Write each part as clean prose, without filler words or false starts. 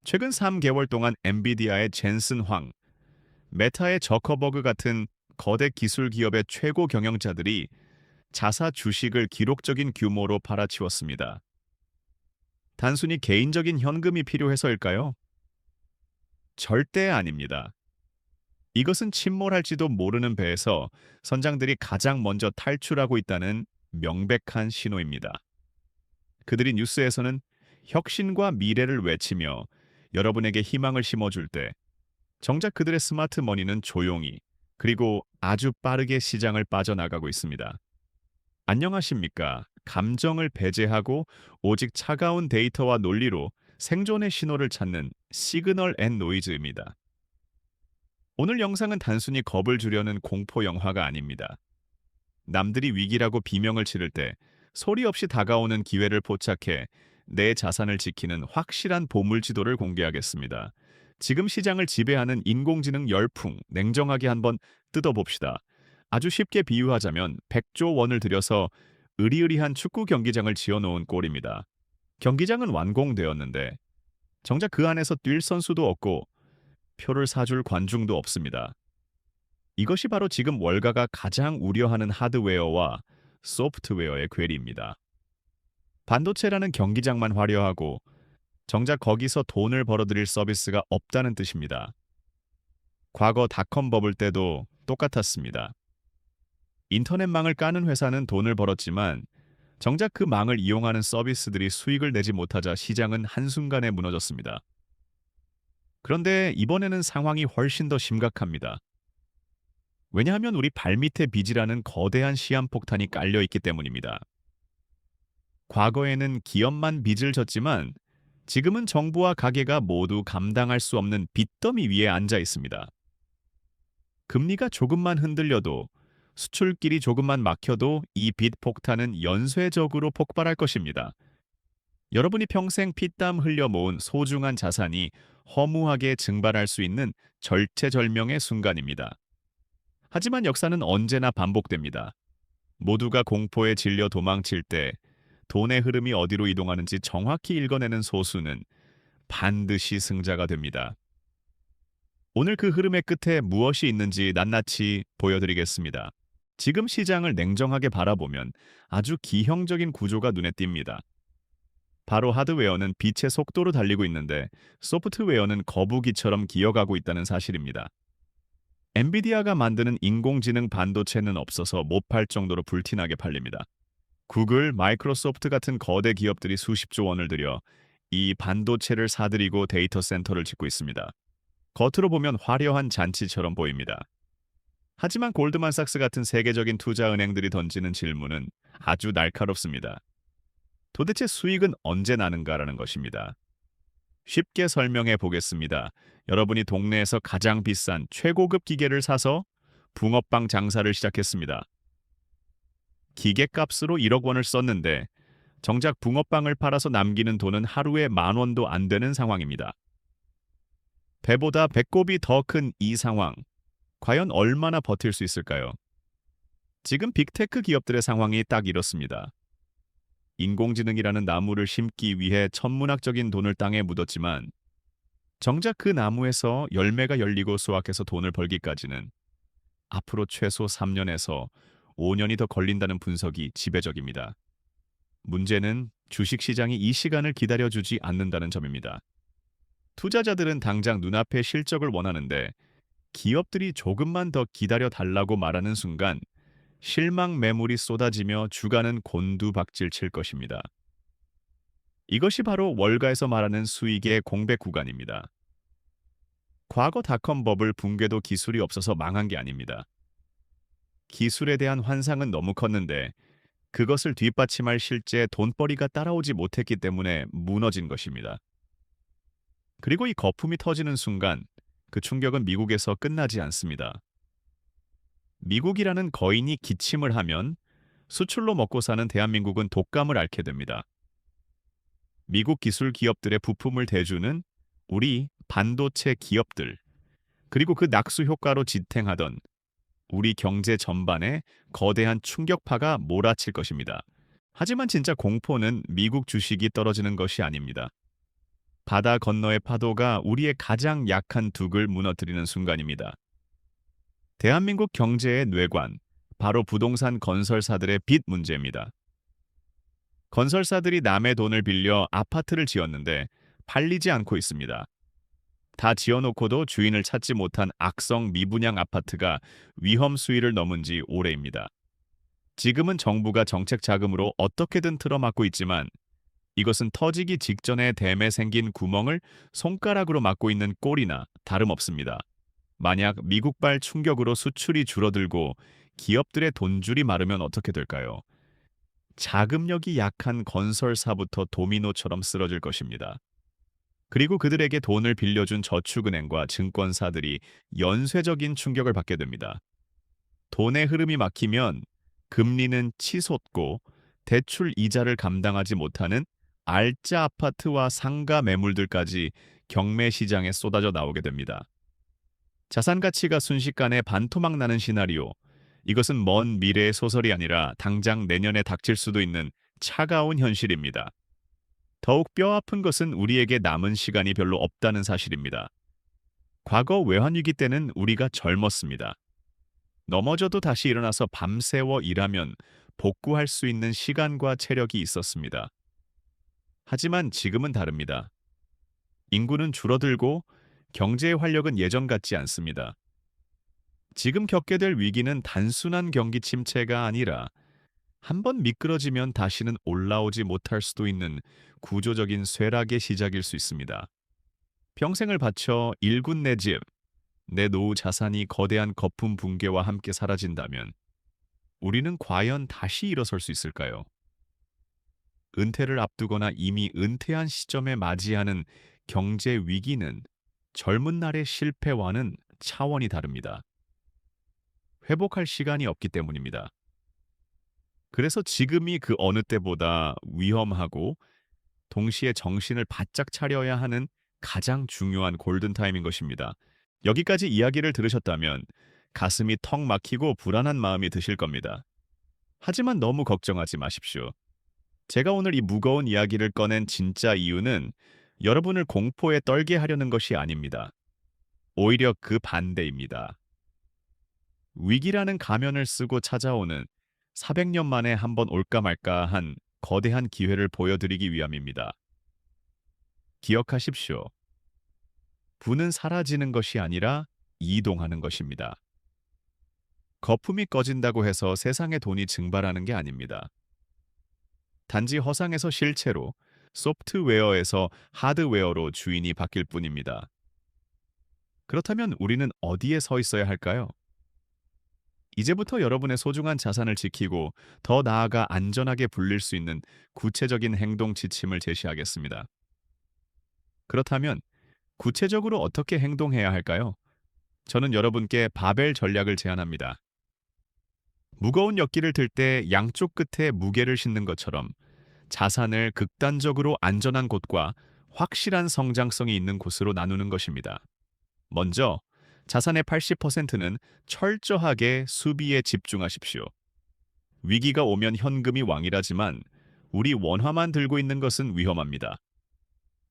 최근 3개월 동안 엔비디아의 젠슨 황, 메타의 저커버그 같은 거대 기술 기업의 최고 경영자들이 자사 주식을 기록적인 규모로 팔아치웠습니다. 단순히 개인적인 현금이 필요해서일까요? 절대 아닙니다. 이것은 침몰할지도 모르는 배에서 선장들이 가장 먼저 탈출하고 있다는 명백한 신호입니다. 그들이 뉴스에서는 혁신과 미래를 외치며 여러분에게 희망을 심어줄 때, 정작 그들의 스마트 머니는 조용히 그리고 아주 빠르게 시장을 빠져나가고 있습니다. 안녕하십니까? 감정을 배제하고 오직 차가운 데이터와 논리로 생존의 신호를 찾는 시그널 앤 노이즈입니다. 오늘 영상은 단순히 겁을 주려는 공포 영화가 아닙니다. 남들이 위기라고 비명을 치를 때 소리 없이 다가오는 기회를 포착해 내 자산을 지키는 확실한 보물 지도를 공개하겠습니다. 지금 시장을 지배하는 인공지능 열풍, 냉정하게 한번 뜯어봅시다. 아주 쉽게 비유하자면 100조 원을 들여서 으리으리한 축구 경기장을 지어놓은 꼴입니다. 경기장은 완공되었는데 정작 그 안에서 뛸 선수도 없고 표를 사줄 관중도 없습니다. 이것이 바로 지금 월가가 가장 우려하는 하드웨어와 소프트웨어의 괴리입니다. 반도체라는 경기장만 화려하고 정작 거기서 돈을 벌어들일 서비스가 없다는 뜻입니다. 과거 닷컴 버블 때도 똑같았습니다. 인터넷망을 까는 회사는 돈을 벌었지만 정작 그 망을 이용하는 서비스들이 수익을 내지 못하자 시장은 한순간에 무너졌습니다. 그런데 이번에는 상황이 훨씬 더 심각합니다. 왜냐하면 우리 발밑에 빚이라는 거대한 시한폭탄이 깔려 있기 때문입니다. 과거에는 기업만 빚을 졌지만 지금은 정부와 가게가 모두 감당할 수 없는 빚더미 위에 앉아 있습니다. 금리가 조금만 흔들려도 수출길이 조금만 막혀도 이 빚 폭탄은 연쇄적으로 폭발할 것입니다. 여러분이 평생 피땀 흘려 모은 소중한 자산이 허무하게 증발할 수 있는 절체절명의 순간입니다. 하지만 역사는 언제나 반복됩니다. 모두가 공포에 질려 도망칠 때 돈의 흐름이 어디로 이동하는지 정확히 읽어내는 소수는 반드시 승자가 됩니다. 오늘 그 흐름의 끝에 무엇이 있는지 낱낱이 보여드리겠습니다. 지금 시장을 냉정하게 바라보면 아주 기형적인 구조가 눈에 띕니다. 바로 하드웨어는 빛의 속도로 달리고 있는데 소프트웨어는 거북이처럼 기어가고 있다는 사실입니다. 엔비디아가 만드는 인공지능 반도체는 없어서 못 팔 정도로 불티나게 팔립니다. 구글, 마이크로소프트 같은 거대 기업들이 수십조 원을 들여 이 반도체를 사들이고 데이터 센터를 짓고 있습니다. 겉으로 보면 화려한 잔치처럼 보입니다. 하지만 골드만삭스 같은 세계적인 투자은행들이 던지는 질문은 아주 날카롭습니다. 도대체 수익은 언제 나는가라는 것입니다. 쉽게 설명해 보겠습니다. 여러분이 동네에서 가장 비싼 최고급 기계를 사서 붕어빵 장사를 시작했습니다. 기계값으로 1억 원을 썼는데 정작 붕어빵을 팔아서 남기는 돈은 하루에 10,000원도 안 되는 상황입니다. 배보다 배꼽이 더 큰 이 상황, 과연 얼마나 버틸 수 있을까요? 지금 빅테크 기업들의 상황이 딱 이렇습니다. 인공지능이라는 나무를 심기 위해 천문학적인 돈을 땅에 묻었지만 정작 그 나무에서 열매가 열리고 수확해서 돈을 벌기까지는 앞으로 최소 3년에서 5년이 더 걸린다는 분석이 지배적입니다. 문제는 주식시장이 이 시간을 기다려주지 않는다는 점입니다. 투자자들은 당장 눈앞의 실적을 원하는데 기업들이 조금만 더 기다려달라고 말하는 순간 실망 매물이 쏟아지며 주가는 곤두박질 칠 것입니다. 이것이 바로 월가에서 말하는 수익의 공백 구간입니다. 과거 닷컴 버블 붕괴도 기술이 없어서 망한 게 아닙니다. 기술에 대한 환상은 너무 컸는데 그것을 뒷받침할 실제 돈벌이가 따라오지 못했기 때문에 무너진 것입니다. 그리고 이 거품이 터지는 순간 그 충격은 미국에서 끝나지 않습니다. 미국이라는 거인이 기침을 하면 수출로 먹고 사는 대한민국은 독감을 앓게 됩니다. 미국 기술 기업들의 부품을 대주는 우리 반도체 기업들, 그리고 그 낙수 효과로 지탱하던 우리 경제 전반에 거대한 충격파가 몰아칠 것입니다. 하지만 진짜 공포는 미국 주식이 떨어지는 것이 아닙니다. 바다 건너의 파도가 우리의 가장 약한 둑을 무너뜨리는 순간입니다. 대한민국 경제의 뇌관, 바로 부동산 건설사들의 빚 문제입니다. 건설사들이 남의 돈을 빌려 아파트를 지었는데 팔리지 않고 있습니다. 다 지어놓고도 주인을 찾지 못한 악성 미분양 아파트가 위험 수위를 넘은 지 오래입니다. 지금은 정부가 정책 자금으로 어떻게든 틀어막고 있지만 이것은 터지기 직전에 댐에 생긴 구멍을 손가락으로 막고 있는 꼴이나 다름없습니다. 만약 미국발 충격으로 수출이 줄어들고 기업들의 돈줄이 마르면 어떻게 될까요? 자금력이 약한 건설사부터 도미노처럼 쓰러질 것입니다. 그리고 그들에게 돈을 빌려준 저축은행과 증권사들이 연쇄적인 충격을 받게 됩니다. 돈의 흐름이 막히면 금리는 치솟고 대출 이자를 감당하지 못하는 알짜 아파트와 상가 매물들까지 경매 시장에 쏟아져 나오게 됩니다. 자산 가치가 순식간에 반토막 나는 시나리오. 이것은 먼 미래의 소설이 아니라 당장 내년에 닥칠 수도 있는 차가운 현실입니다. 더욱 뼈아픈 것은 우리에게 남은 시간이 별로 없다는 사실입니다. 과거 외환위기 때는 우리가 젊었습니다. 넘어져도 다시 일어나서 밤새워 일하면 복구할 수 있는 시간과 체력이 있었습니다. 하지만 지금은 다릅니다. 인구는 줄어들고 경제의 활력은 예전 같지 않습니다. 지금 겪게 될 위기는 단순한 경기 침체가 아니라 한번 미끄러지면 다시는 올라오지 못할 수도 있는 구조적인 쇠락의 시작일 수 있습니다. 평생을 바쳐 일군 내 집, 내 노후 자산이 거대한 거품 붕괴와 함께 사라진다면 우리는 과연 다시 일어설 수 있을까요? 은퇴를 앞두거나 이미 은퇴한 시점에 맞이하는 경제 위기는 젊은 날의 실패와는 차원이 다릅니다. 회복할 시간이 없기 때문입니다. 그래서 지금이 그 어느 때보다 위험하고 동시에 정신을 바짝 차려야 하는 가장 중요한 골든타임인 것입니다. 여기까지 이야기를 들으셨다면 가슴이 턱 막히고 불안한 마음이 드실 겁니다. 하지만 너무 걱정하지 마십시오. 제가 오늘 이 무거운 이야기를 꺼낸 진짜 이유는 여러분을 공포에 떨게 하려는 것이 아닙니다. 오히려 그 반대입니다. 위기라는 가면을 쓰고 찾아오는 400년 만에 한번 올까 말까 한 거대한 기회를 보여드리기 위함입니다. 기억하십시오. 부는 사라지는 것이 아니라 이동하는 것입니다. 거품이 꺼진다고 해서 세상의 돈이 증발하는 게 아닙니다. 단지 허상에서 실체로, 소프트웨어에서 하드웨어로 주인이 바뀔 뿐입니다. 그렇다면 우리는 어디에 서 있어야 할까요? 이제부터 여러분의 소중한 자산을 지키고 더 나아가 안전하게 불릴 수 있는 구체적인 행동 지침을 제시하겠습니다. 그렇다면 구체적으로 어떻게 행동해야 할까요? 저는 여러분께 바벨 전략을 제안합니다. 무거운 역기를 들 때 양쪽 끝에 무게를 싣는 것처럼 자산을 극단적으로 안전한 곳과 확실한 성장성이 있는 곳으로 나누는 것입니다. 먼저 자산의 80%는 철저하게 수비에 집중하십시오. 위기가 오면 현금이 왕이라지만 우리 원화만 들고 있는 것은 위험합니다.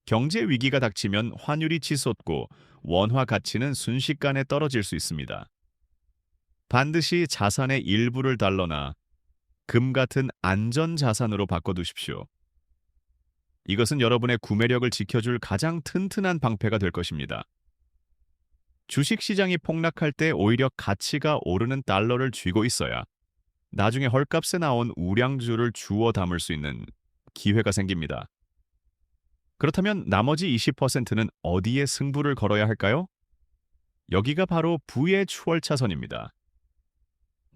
경제 위기가 닥치면 환율이 치솟고 원화 가치는 순식간에 떨어질 수 있습니다. 반드시 자산의 일부를 달러나 금 같은 안전 자산으로 바꿔두십시오. 이것은 여러분의 구매력을 지켜줄 가장 튼튼한 방패가 될 것입니다. 주식 시장이 폭락할 때 오히려 가치가 오르는 달러를 쥐고 있어야 나중에 헐값에 나온 우량주를 주워 담을 수 있는 기회가 생깁니다. 그렇다면 나머지 20%는 어디에 승부를 걸어야 할까요? 여기가 바로 부의 추월차선입니다.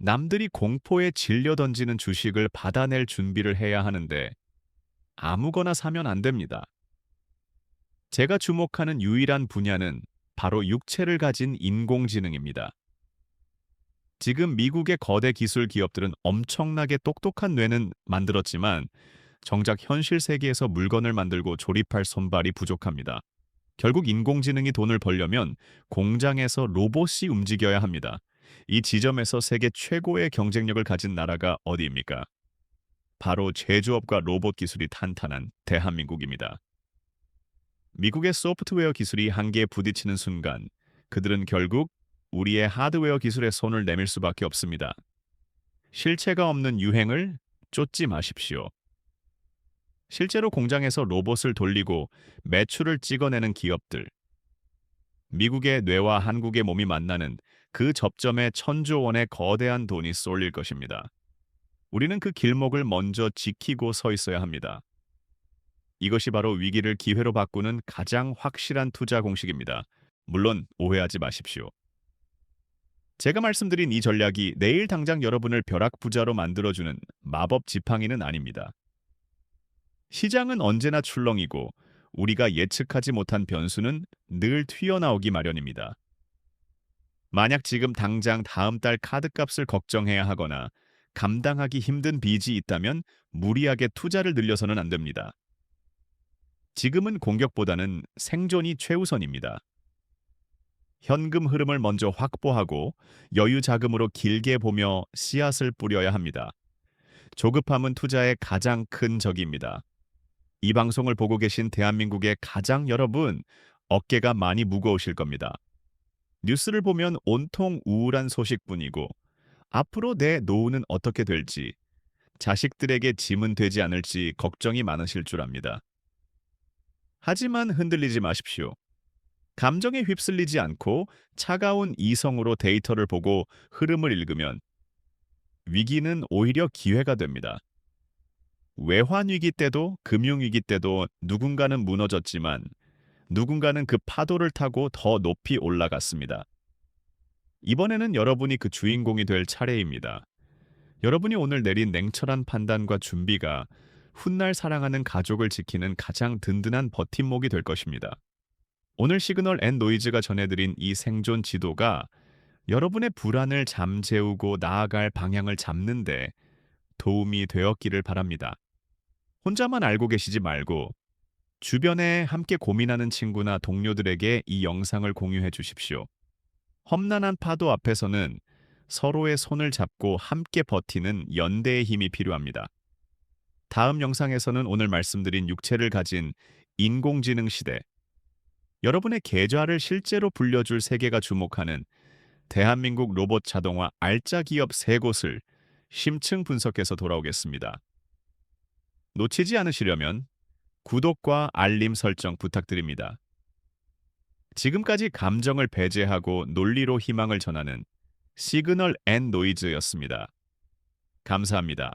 남들이 공포에 질려 던지는 주식을 받아낼 준비를 해야 하는데 아무거나 사면 안 됩니다. 제가 주목하는 유일한 분야는 바로 육체를 가진 인공지능입니다. 지금 미국의 거대 기술 기업들은 엄청나게 똑똑한 뇌는 만들었지만 정작 현실 세계에서 물건을 만들고 조립할 손발이 부족합니다. 결국 인공지능이 돈을 벌려면 공장에서 로봇이 움직여야 합니다. 이 지점에서 세계 최고의 경쟁력을 가진 나라가 어디입니까? 바로 제조업과 로봇 기술이 탄탄한 대한민국입니다. 미국의 소프트웨어 기술이 한계에 부딪히는 순간 그들은 결국 우리의 하드웨어 기술에 손을 내밀 수밖에 없습니다. 실체가 없는 유행을 쫓지 마십시오. 실제로 공장에서 로봇을 돌리고 매출을 찍어내는 기업들, 미국의 뇌와 한국의 몸이 만나는 그 접점에 천조 원의 거대한 돈이 쏠릴 것입니다. 우리는 그 길목을 먼저 지키고 서 있어야 합니다. 이것이 바로 위기를 기회로 바꾸는 가장 확실한 투자 공식입니다. 물론 오해하지 마십시오. 제가 말씀드린 이 전략이 내일 당장 여러분을 벼락부자로 만들어주는 마법 지팡이는 아닙니다. 시장은 언제나 출렁이고 우리가 예측하지 못한 변수는 늘 튀어나오기 마련입니다. 만약 지금 당장 다음 달 카드값을 걱정해야 하거나 감당하기 힘든 빚이 있다면 무리하게 투자를 늘려서는 안 됩니다. 지금은 공격보다는 생존이 최우선입니다. 현금 흐름을 먼저 확보하고 여유 자금으로 길게 보며 씨앗을 뿌려야 합니다. 조급함은 투자의 가장 큰 적입니다. 이 방송을 보고 계신 대한민국의 가장 여러분, 어깨가 많이 무거우실 겁니다. 뉴스를 보면 온통 우울한 소식뿐이고 앞으로 내 노후는 어떻게 될지, 자식들에게 짐은 되지 않을지 걱정이 많으실 줄 압니다. 하지만 흔들리지 마십시오. 감정에 휩쓸리지 않고 차가운 이성으로 데이터를 보고 흐름을 읽으면 위기는 오히려 기회가 됩니다. 외환위기 때도 금융위기 때도 누군가는 무너졌지만 누군가는 그 파도를 타고 더 높이 올라갔습니다. 이번에는 여러분이 그 주인공이 될 차례입니다. 여러분이 오늘 내린 냉철한 판단과 준비가 훗날 사랑하는 가족을 지키는 가장 든든한 버팀목이 될 것입니다. 오늘 시그널 앤 노이즈가 전해드린 이 생존 지도가 여러분의 불안을 잠재우고 나아갈 방향을 잡는데 도움이 되었기를 바랍니다. 혼자만 알고 계시지 말고 주변에 함께 고민하는 친구나 동료들에게 이 영상을 공유해 주십시오. 험난한 파도 앞에서는 서로의 손을 잡고 함께 버티는 연대의 힘이 필요합니다. 다음 영상에서는 오늘 말씀드린 육체를 가진 인공지능 시대, 여러분의 계좌를 실제로 불려줄 세계가 주목하는 대한민국 로봇 자동화 알짜 기업 3곳을 심층 분석해서 돌아오겠습니다. 놓치지 않으시려면 구독과 알림 설정 부탁드립니다. 지금까지 감정을 배제하고 논리로 희망을 전하는 시그널 앤 노이즈였습니다. 감사합니다.